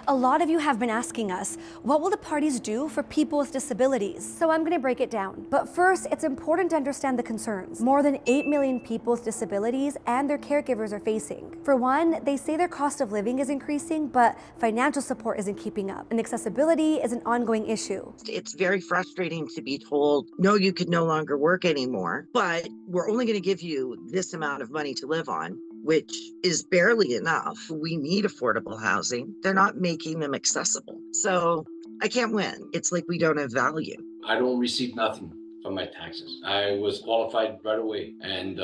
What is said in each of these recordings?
A lot of you have been asking us, what will the parties do for people with disabilities? So I'm going to break it down. But first, it's important to understand the concerns more than 8 million people with disabilities and their caregivers are facing. For one, they say their cost of living is increasing, but financial support isn't keeping up, and accessibility is an ongoing issue. It's very frustrating to be told, no, you could no longer work anymore, but we're only going to give you this amount of money to live on, which is barely enough. We need affordable housing. They're not making them accessible. So I can't win. It's like we don't have value. I don't receive nothing from my taxes. I was qualified right away. And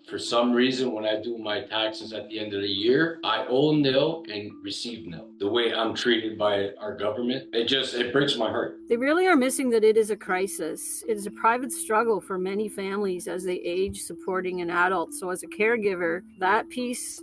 for some reason, when I do my taxes at the end of the year, I owe nil and receive nil. The way I'm treated by our government, it breaks my heart. They really are missing that it is a crisis. It is a private struggle for many families as they age supporting an adult. So as a caregiver, that piece,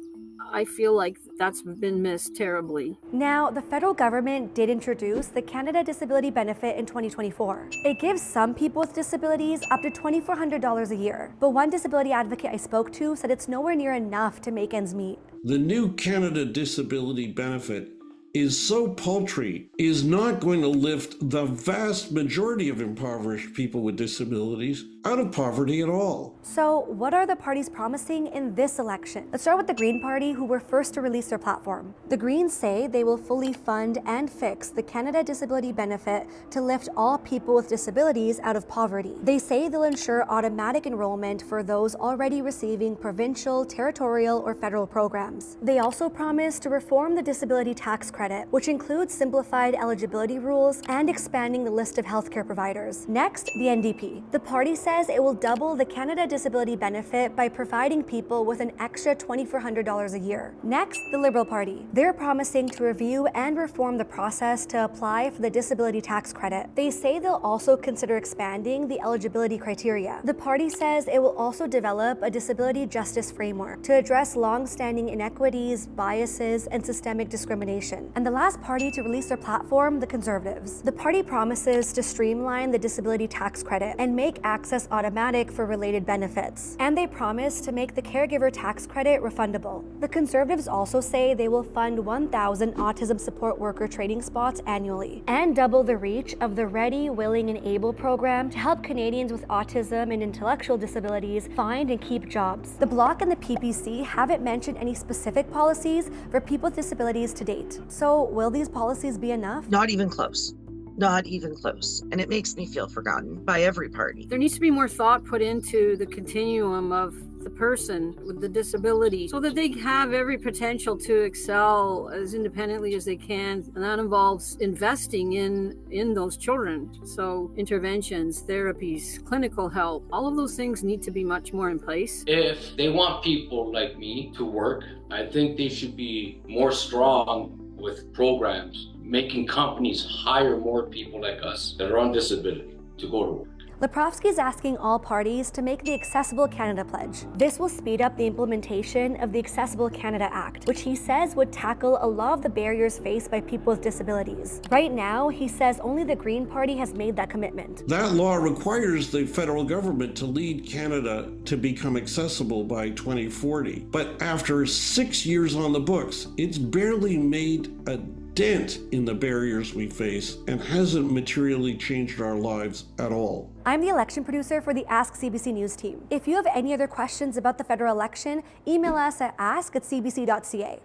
I feel like that's been missed terribly. Now, the federal government did introduce the Canada Disability Benefit in 2024. It gives some people with disabilities up to $2,400 a year. But one disability advocate I spoke to said it's nowhere near enough to make ends meet. The new Canada Disability Benefit is so paltry, is not going to lift the vast majority of impoverished people with disabilities out of poverty at all. So what are the parties promising in this election? Let's start with the Green Party, who were first to release their platform. The Greens say they will fully fund and fix the Canada Disability Benefit to lift all people with disabilities out of poverty. They say they'll ensure automatic enrollment for those already receiving provincial, territorial, or federal programs. They also promise to reform the disability tax credit, which includes simplified eligibility rules and expanding the list of healthcare providers. Next, the NDP. The party says it will double the Canada Disability Benefit by providing people with an extra $2,400 a year. Next, the Liberal Party. They're promising to review and reform the process to apply for the disability tax credit. They say they'll also consider expanding the eligibility criteria. The party says it will also develop a disability justice framework to address long-standing inequities, biases, and systemic discrimination. And the last party to release their platform, the Conservatives. The party promises to streamline the disability tax credit and make access automatic for related benefits. And they promise to make the caregiver tax credit refundable. The Conservatives also say they will fund 1,000 autism support worker training spots annually and double the reach of the Ready, Willing, and Able program to help Canadians with autism and intellectual disabilities find and keep jobs. The Bloc and the PPC haven't mentioned any specific policies for people with disabilities to date. So will these policies be enough? Not even close. Not even close. And it makes me feel forgotten by every party. There needs to be more thought put into the continuum of the person with the disability so that they have every potential to excel as independently as they can. And that involves investing in those children. So interventions, therapies, clinical help, all of those things need to be much more in place. If they want people like me to work, I think they should be more strong with programs, making companies hire more people like us that are on disability to go to work. Leprovsky is asking all parties to make the Accessible Canada Pledge. This will speed up the implementation of the Accessible Canada Act, which he says would tackle a lot of the barriers faced by people with disabilities. Right now, he says only the Green Party has made that commitment. That law requires the federal government to lead Canada to become accessible by 2040. But after 6 years on the books, it's barely made a dent in the barriers we face and hasn't materially changed our lives at all. I'm the election producer for the Ask CBC News team. If you have any other questions about the federal election, email us at ask@cbc.ca.